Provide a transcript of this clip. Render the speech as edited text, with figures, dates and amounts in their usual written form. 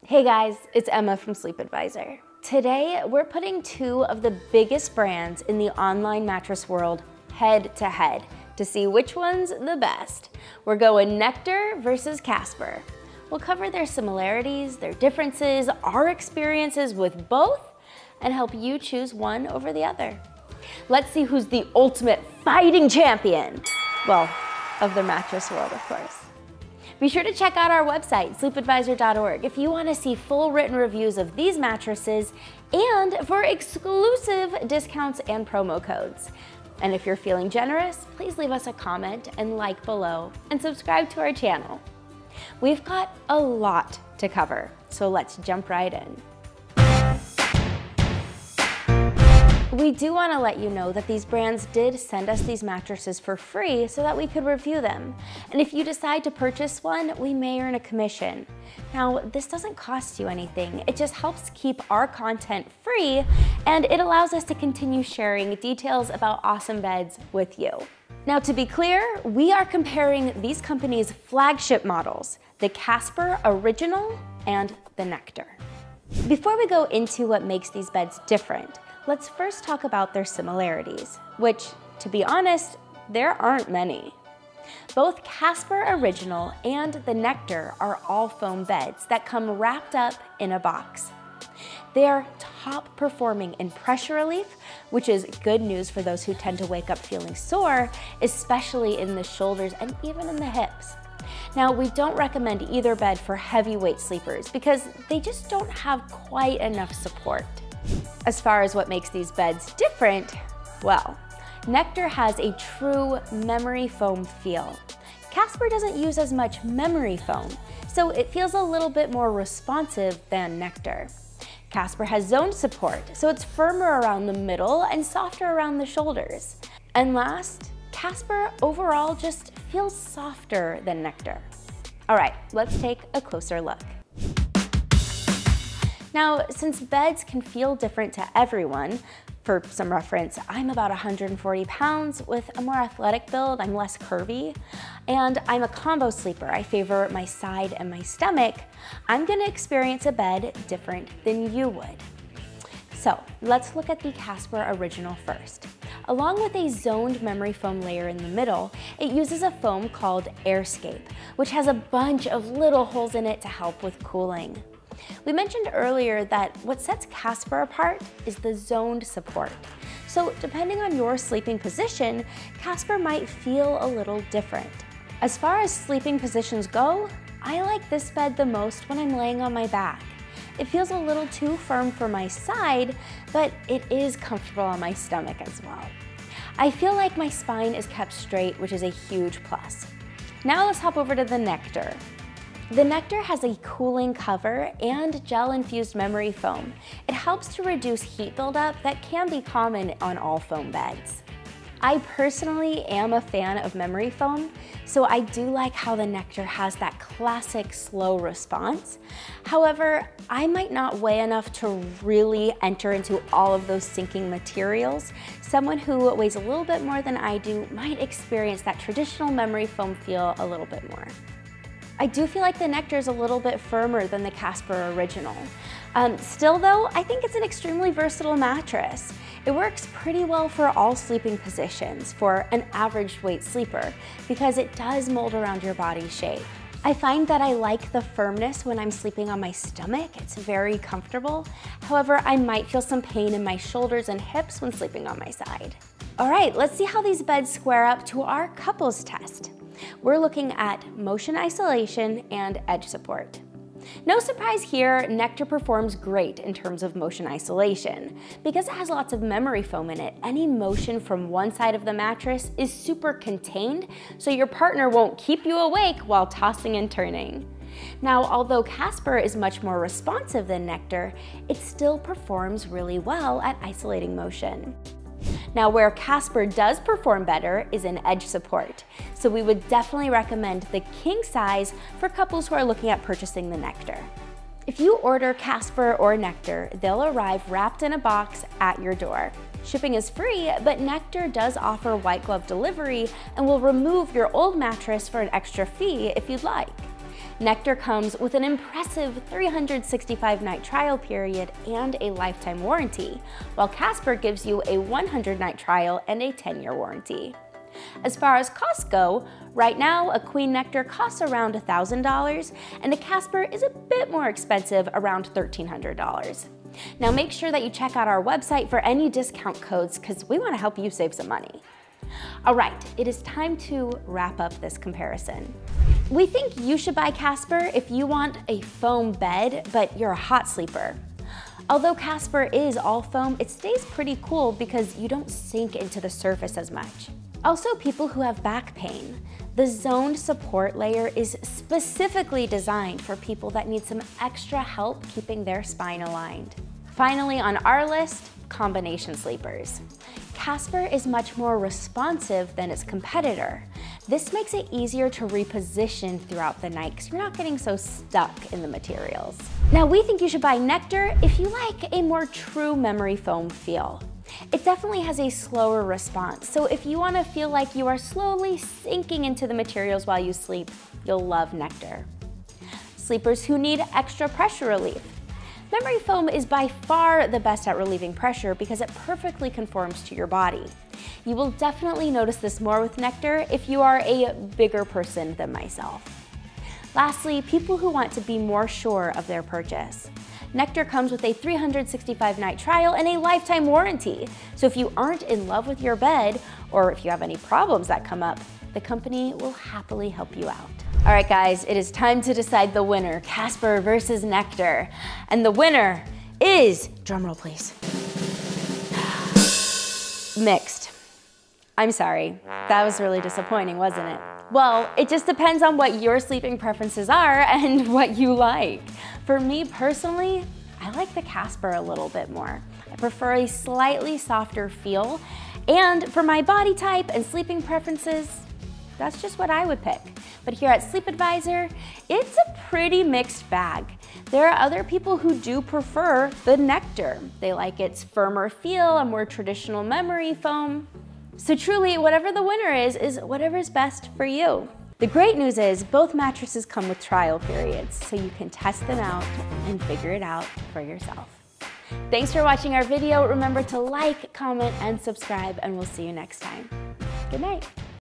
Hey guys, it's Emma from Sleep Advisor. Today, we're putting two of the biggest brands in the online mattress world head to head to see which one's the best. We're going Nectar versus Casper. We'll cover their similarities, their differences, our experiences with both, and help you choose one over the other. Let's see who's the ultimate fighting champion. Well, of the mattress world, of course. Be sure to check out our website, sleepadvisor.org, if you want to see full written reviews of these mattresses and for exclusive discounts and promo codes. And if you're feeling generous, please leave us a comment and like below and subscribe to our channel. We've got a lot to cover, so let's jump right in. We do want to let you know that these brands did send us these mattresses for free so that we could review them. And if you decide to purchase one, we may earn a commission. Now, this doesn't cost you anything. It just helps keep our content free, and it allows us to continue sharing details about awesome beds with you. Now, to be clear, we are comparing these companies' flagship models, the Casper Original and the Nectar. Before we go into what makes these beds different, let's first talk about their similarities, which, to be honest, there aren't many. Both Casper Original and the Nectar are all foam beds that come wrapped up in a box. They are top performing in pressure relief, which is good news for those who tend to wake up feeling sore, especially in the shoulders and even in the hips. Now, we don't recommend either bed for heavyweight sleepers because they just don't have quite enough support. As far as what makes these beds different, well, Nectar has a true memory foam feel. Casper doesn't use as much memory foam, so it feels a little bit more responsive than Nectar. Casper has zone support, so it's firmer around the middle and softer around the shoulders. And last, Casper overall just feels softer than Nectar. All right, let's take a closer look. Now, since beds can feel different to everyone, for some reference, I'm about 140 pounds with a more athletic build, I'm less curvy, and I'm a combo sleeper. I favor my side and my stomach. I'm gonna experience a bed different than you would. So let's look at the Casper Original first. Along with a zoned memory foam layer in the middle, it uses a foam called AirScape, which has a bunch of little holes in it to help with cooling. We mentioned earlier that what sets Casper apart is the zoned support. So depending on your sleeping position, Casper might feel a little different. As far as sleeping positions go, I like this bed the most when I'm laying on my back. It feels a little too firm for my side, but it is comfortable on my stomach as well. I feel like my spine is kept straight, which is a huge plus. Now let's hop over to the Nectar. The Nectar has a cooling cover and gel-infused memory foam. It helps to reduce heat buildup that can be common on all foam beds. I personally am a fan of memory foam, so I do like how the Nectar has that classic slow response. However, I might not weigh enough to really enter into all of those sinking materials. Someone who weighs a little bit more than I do might experience that traditional memory foam feel a little bit more. I do feel like the Nectar is a little bit firmer than the Casper Original. Still though, I think it's an extremely versatile mattress. It works pretty well for all sleeping positions for an average weight sleeper because it does mold around your body shape. I find that I like the firmness when I'm sleeping on my stomach. It's very comfortable. However, I might feel some pain in my shoulders and hips when sleeping on my side. All right, let's see how these beds square up to our couples test. We're looking at motion isolation and edge support. No surprise here, Nectar performs great in terms of motion isolation. Because it has lots of memory foam in it, any motion from one side of the mattress is super contained, so your partner won't keep you awake while tossing and turning. Now, although Casper is much more responsive than Nectar, it still performs really well at isolating motion. Now, where Casper does perform better is in edge support, so we would definitely recommend the king size for couples who are looking at purchasing the Nectar. If you order Casper or Nectar, they'll arrive wrapped in a box at your door. Shipping is free, but Nectar does offer white glove delivery and will remove your old mattress for an extra fee if you'd like. Nectar comes with an impressive 365-night trial period and a lifetime warranty, while Casper gives you a 100-night trial and a 10-year warranty. As far as costs go, right now a Queen Nectar costs around $1,000 and a Casper is a bit more expensive, around $1,300. Now make sure that you check out our website for any discount codes because we want to help you save some money. All right, it is time to wrap up this comparison. We think you should buy Casper if you want a foam bed, but you're a hot sleeper. Although Casper is all foam, it stays pretty cool because you don't sink into the surface as much. Also, people who have back pain. The zoned support layer is specifically designed for people that need some extra help keeping their spine aligned. Finally, on our list, combination sleepers. Casper is much more responsive than its competitor. This makes it easier to reposition throughout the night because you're not getting so stuck in the materials. Now, we think you should buy Nectar if you like a more true memory foam feel. It definitely has a slower response, so if you want to feel like you are slowly sinking into the materials while you sleep, you'll love Nectar. Sleepers who need extra pressure relief. Memory foam is by far the best at relieving pressure because it perfectly conforms to your body. You will definitely notice this more with Nectar if you are a bigger person than myself. Lastly, people who want to be more sure of their purchase. Nectar comes with a 365-night trial and a lifetime warranty. So if you aren't in love with your bed, or if you have any problems that come up, the company will happily help you out. All right, guys, it is time to decide the winner, Casper versus Nectar. And the winner is, drumroll please, mixed. I'm sorry, that was really disappointing, wasn't it? Well, it just depends on what your sleeping preferences are and what you like. For me personally, I like the Casper a little bit more. I prefer a slightly softer feel, and for my body type and sleeping preferences, that's just what I would pick. But here at Sleep Advisor, it's a pretty mixed bag. There are other people who do prefer the Nectar. They like its firmer feel, a more traditional memory foam. So truly, whatever the winner is whatever's best for you. The great news is both mattresses come with trial periods, so you can test them out and figure it out for yourself. Thanks for watching our video. Remember to like, comment, and subscribe, and we'll see you next time. Good night.